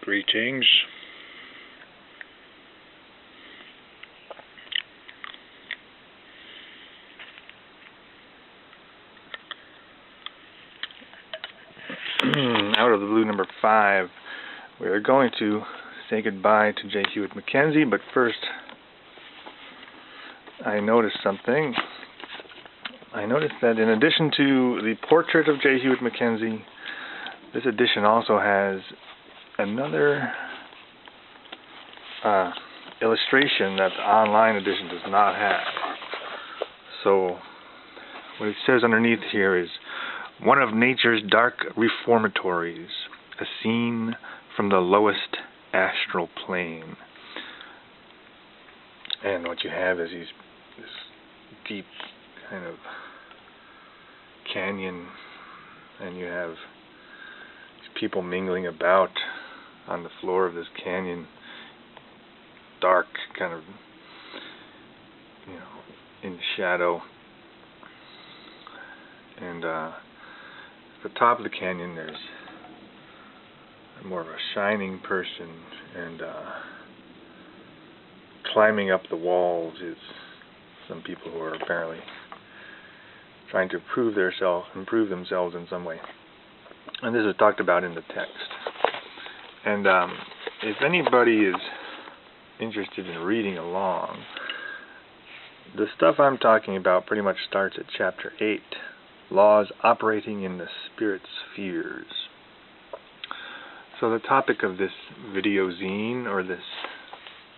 Greetings. Out of the blue, number 5. We are going to say goodbye to J. Hewat McKenzie, but first I noticed something. I noticed that in addition to the portrait of J. Hewat McKenzie, this edition also has another illustration that the online edition does not have. So what it says underneath here is, "One of nature's dark reformatories, a scene from the lowest astral plane." And what you have is this deep kind of canyon, and you have these people mingling about on the floor of this canyon, dark, kind of, in shadow. And at the top of the canyon there's more of a shining person, and climbing up the walls is some people who are apparently trying to improve themselves in some way. And this is talked about in the text. And if anybody is interested in reading along, the stuff I'm talking about pretty much starts at chapter 8, Laws Operating in the Spirit Spheres. So the topic of this video zine, or this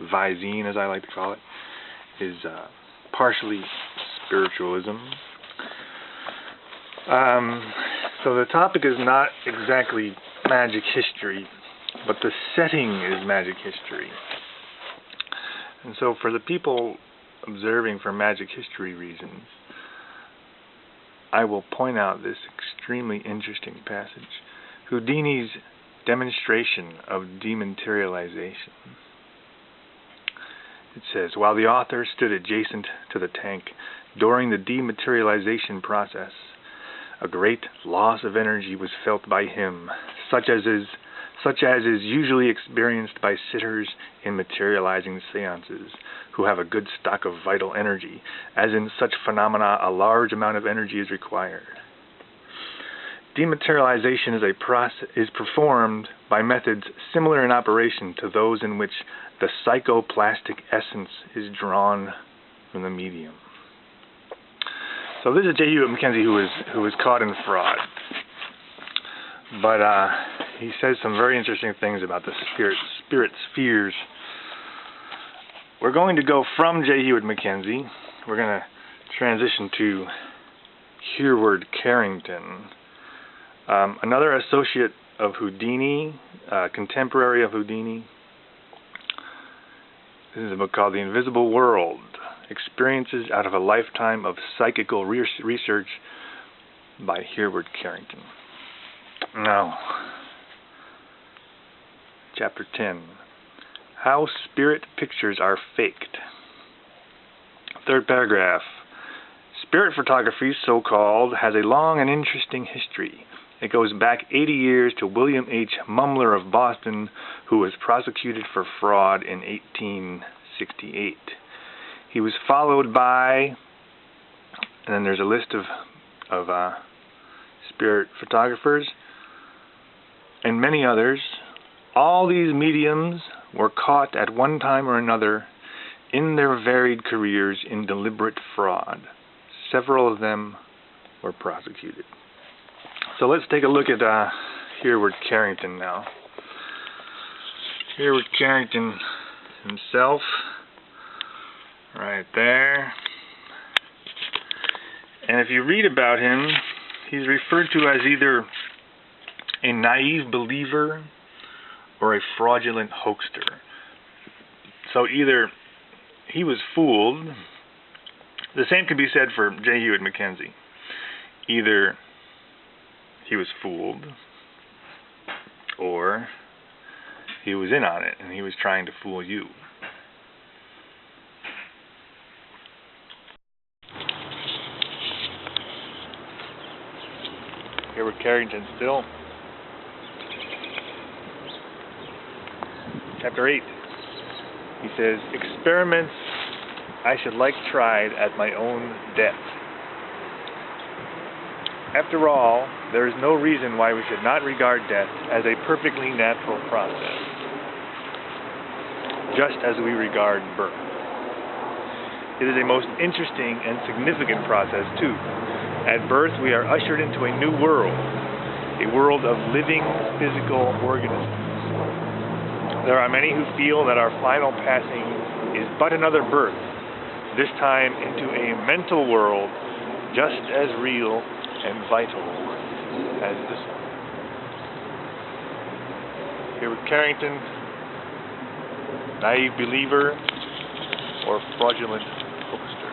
vi-zine as I like to call it, is partially spiritualism. So the topic is not exactly magic history, but the setting is magic history. And so for the people observing for magic history reasons, I will point out this extremely interesting passage, Houdini's demonstration of dematerialization. It says, "While the author stood adjacent to the tank during the dematerialization process, a great loss of energy was felt by him, such as is usually experienced by sitters in materializing seances who have a good stock of vital energy. As in such phenomena, a large amount of energy is required. Dematerialization is performed by methods similar in operation to those in which the psychoplastic essence is drawn from the medium." So this is J. Hewat McKenzie, who was caught in fraud. But he says some very interesting things about the spirit spheres. We're going to go from J. Hewat McKenzie. We're going to transition to Hereward Carrington, another associate of Houdini, contemporary of Houdini. This is a book called The Invisible World, Experiences Out of a Lifetime of Psychical Research by Hereward Carrington. Now, Chapter 10, How Spirit Pictures Are Faked. Third paragraph. Spirit photography, so-called, has a long and interesting history. It goes back 80 years to William H. Mumler of Boston, who was prosecuted for fraud in 1868. He was followed by, and then there's a list of spirit photographers, and many others. All these mediums were caught at one time or another in their varied careers in deliberate fraud. Several of them were prosecuted. So let's take a look at Hereward Carrington now. Hereward Carrington himself, right there. And if you read about him, he's referred to as either a naive believer or a fraudulent hoaxer. So either he was fooled. The same can be said for J. Hewat McKenzie. Either he was fooled, or he was in on it and he was trying to fool you. Hereward Carrington still. Chapter 8. He says, experiments I should like tried at my own death. After all, there is no reason why we should not regard death as a perfectly natural process, just as we regard birth. It is a most interesting and significant process, too. At birth, we are ushered into a new world, a world of living physical organisms. There are many who feel that our final passing is but another birth, this time into a mental world just as real and vital as this one. Here with Carrington, naive believer or fraudulent hoaxer.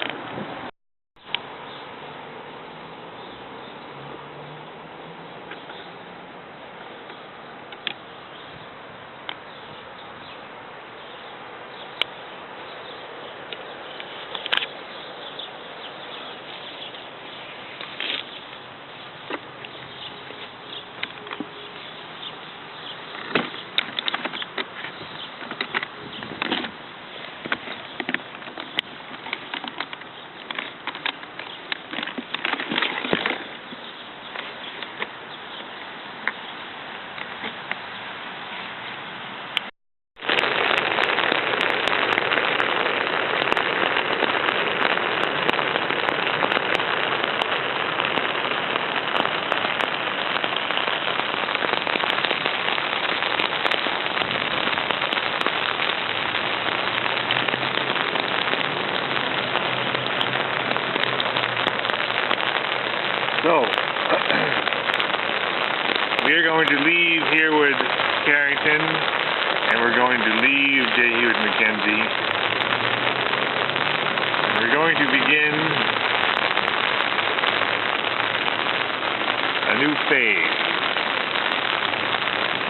So, we are going to leave Hereward, Carrington, and we're going to leave Hewat, McKenzie. And we're going to begin a new phase.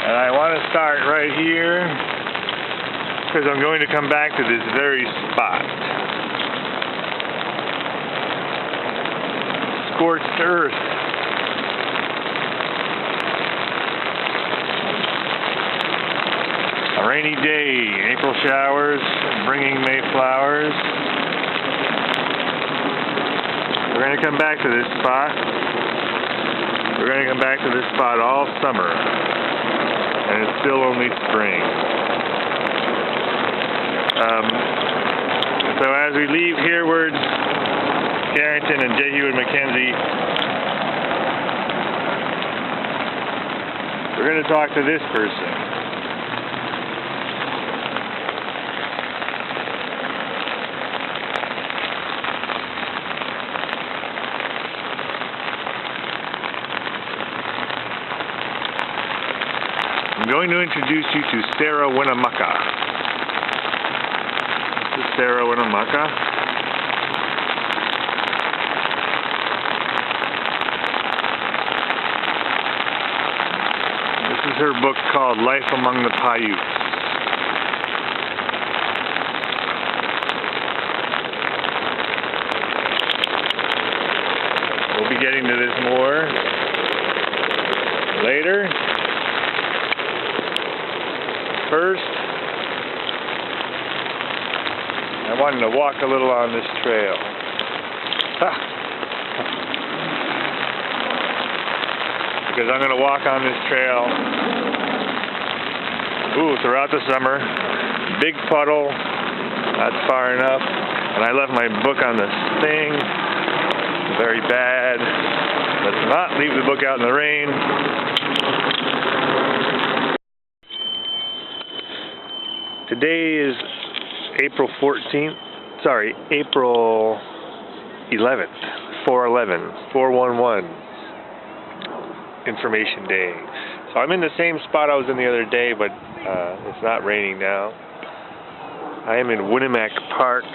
And I want to start right here, because I'm going to come back to this very spot. Scorched earth. A rainy day, April showers, bringing May flowers. We're going to come back to this spot. We're going to come back to this spot all summer. And it's still only spring. So as we leave Hereward, Carrington and Hewat, McKenzie, we're going to talk to this person. I'm going to introduce you to Sara Winnemuca. This is Sara Winnemuca. This is her book called Life Among the Paiutes. We'll be getting to this more later. First, I wanted to walk a little on this trail. Because I'm going to walk on this trail throughout the summer. Big puddle, that's far enough. And I left my book on the thing. Very bad. Let's not leave the book out in the rain. Today is April 11th, 4/11, Information Day. So I'm in the same spot I was in the other day, but it's not raining now. I am in Winnemuca Park,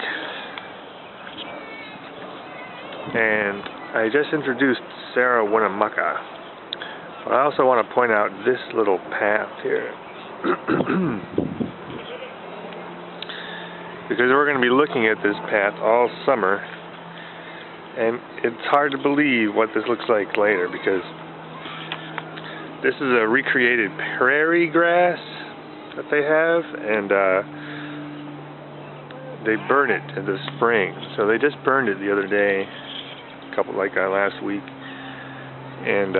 and I just introduced Sara Winnemuca. But I also want to point out this little path here. Because we're going to be looking at this path all summer, and it's hard to believe what this looks like later, because this is a recreated prairie grass that they have, and they burn it in the spring. So they just burned it the other day, last week, and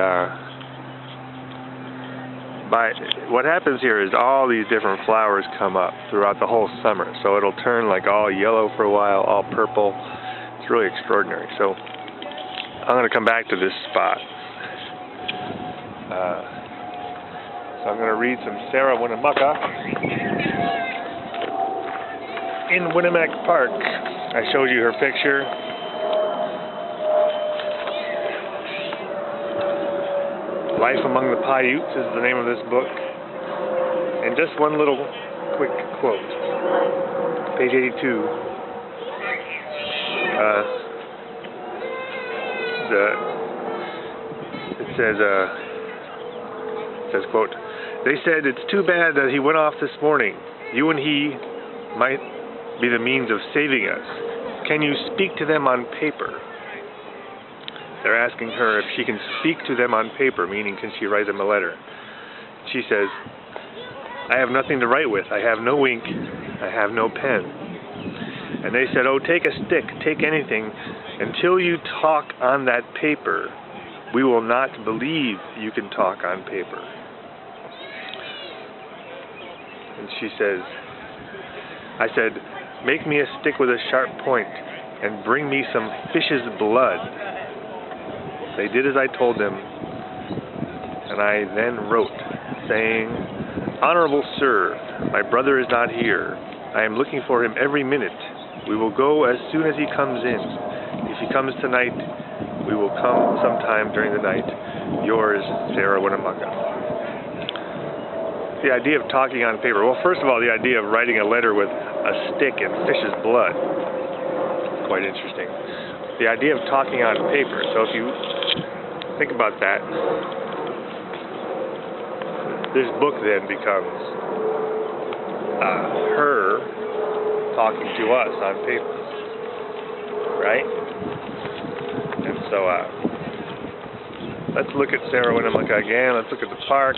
what happens here is all these different flowers come up throughout the whole summer. So it'll turn like all yellow for a while, all purple. It's really extraordinary. So I'm going to come back to this spot. So I'm going to read some Sara Winnemuca in Winnemuca Park. I showed you her picture. Life Among the Paiutes is the name of this book. And just one little quick quote. Page 82. It says, quote, "They said, it's too bad that he went off this morning. You and he might be the means of saving us. Can you speak to them on paper?" They're asking her if she can speak to them on paper, meaning can she write them a letter. She says, "I have nothing to write with. I have no ink. I have no pen." And they said, "Oh, take a stick, take anything. Until you talk on that paper, we will not believe you can talk on paper." And she says, "I said, make me a stick with a sharp point and bring me some fish's blood." They did as I told them, and I then wrote, saying, "Honorable Sir, my brother is not here. I am looking for him every minute. We will go as soon as he comes in. If he comes tonight, we will come sometime during the night. Yours, Sara Winnemuca." The idea of talking on paper. Well, first of all, the idea of writing a letter with a stick and fish's blood. Quite interesting. The idea of talking on paper. So if you think about that, this book then becomes her talking to us on paper, right? And so let's look at Sara Winnemuca again. Let's look at the park.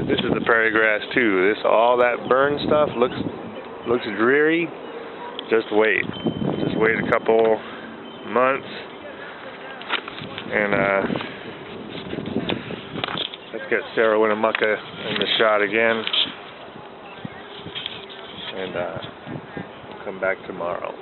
This is the prairie grass too. All that burn stuff looks dreary. Just wait a couple months, and let's get Sara Winnemuca in the shot again, and we'll come back tomorrow.